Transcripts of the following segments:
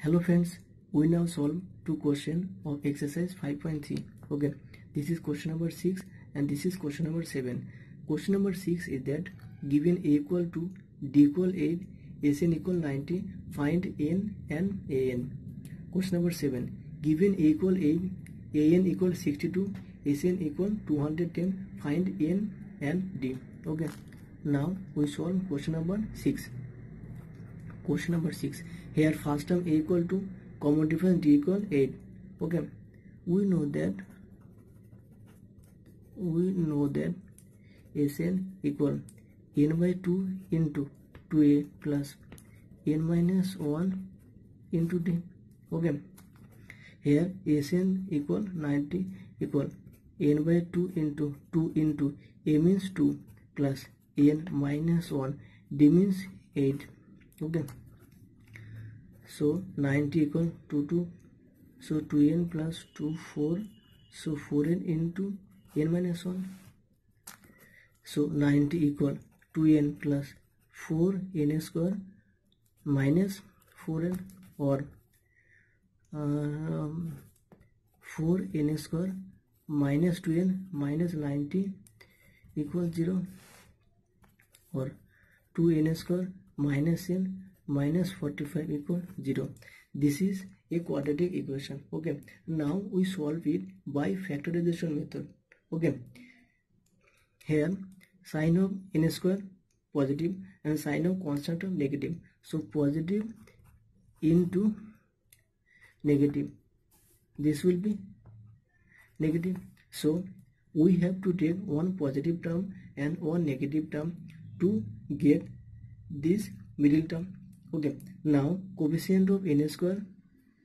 Hello friends, we now solve two questions of exercise 5.3. Okay, this is question number 6 and this is question number 7. Question number 6 is that given a equal to d equal 8, Sn equal 90, find n and an. Question number 7, given a equal 8, an equal 62, Sn equal 210, find n and d. Okay, now we solve question number 6. Question number 6. Here first term a equal to common difference d equal 8. Okay, we know that Sn equal n by 2 into 2a plus n minus 1 into d. Okay, here Sn equal 90 equal n by 2 into 2 into a means 2 plus n minus 1, d means 8. Okay, so 90 equal to 2, so 2n plus 2 4, so 4n into n minus 1, so 90 equal 2n plus 4n square minus 4n, or 4n square minus 2n minus 90 equals 0, or 2n square minus n minus 45 equal 0. This is a quadratic equation. Okay, now we solve it by factorization method. Okay, here sign of n square positive and sign of constant term negative, so positive into negative, this will be negative, so we have to take one positive term and one negative term to get this middle term. Okay, now coefficient of n square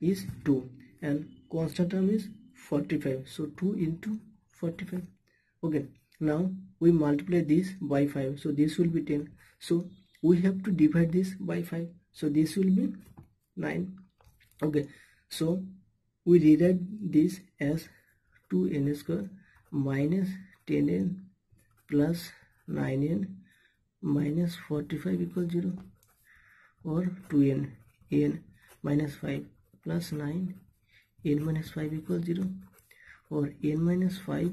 is 2 and constant term is 45, so 2 into 45. Okay, now we multiply this by 5, so this will be 10, so we have to divide this by 5, so this will be 9. Okay, so we rewrite this as 2n square minus 10n plus 9n minus 45 equals 0, or 2n n minus 5 plus 9 n minus 5 equals 0, or n minus 5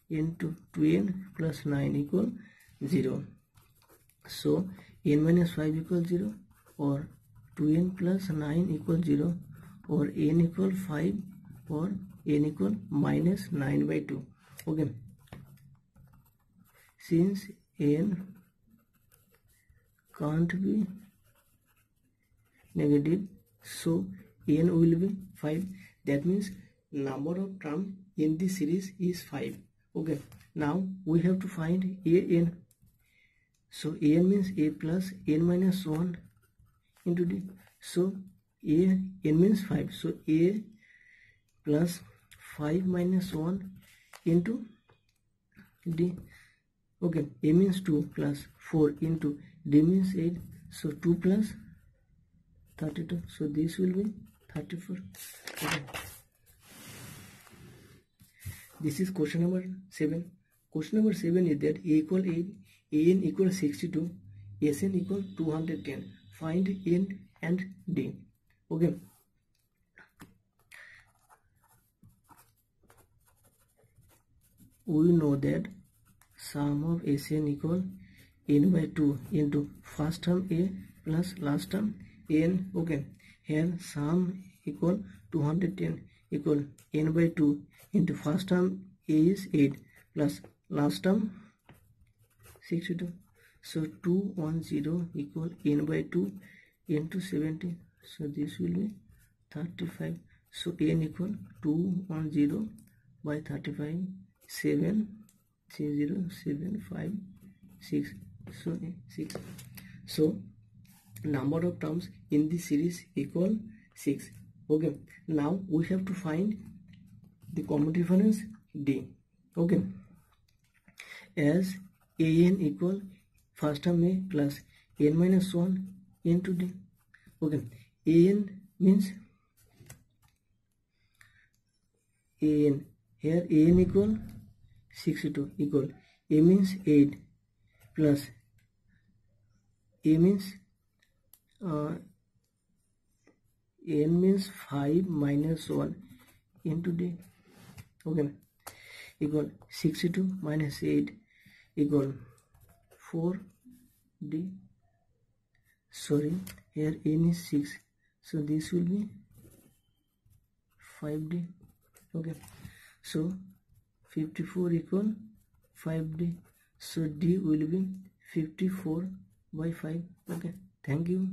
into 2n plus 9 equal 0. So n minus 5 equals 0, or 2n plus 9 equals 0, or n equal 5, or n equal minus 9 by 2. Okay, since n can't be negative, so n will be 5, that means number of terms in this series is 5. Okay, now we have to find an, so an means a plus n minus 1 into d, so n means 5, so a plus 5 minus 1 into d. Okay, a means 2 plus 4 into d means 8, so 2 plus 32, so this will be 34. Okay, this is question number 7. Question number 7 is that a equal 8, an equal 62, Sn equal 210, find n and d. Okay, we know that sum of Sn equal n by 2 into first term a plus last term n. Okay, here sum equal 210 equal n by 2 into first term a is 8 plus last term 62, so 210 equal n by 2 into 70, so this will be 35, so n equal 210 by 35, 7 0 7 5 6, so 6, so number of terms in this series equal 6. Okay, now we have to find the common difference d. Okay, as an equal first term a plus n minus 1 into d. Okay, an means an, here an equal 62 equal a means 8 plus a means n means 5 minus 1 into d. Okay, equal 62 minus 8 equal 4d. Sorry, here n is 6, so this will be 5d. Okay, so 54 equal 5d, so d will be 54 by 5. Okay, thank you.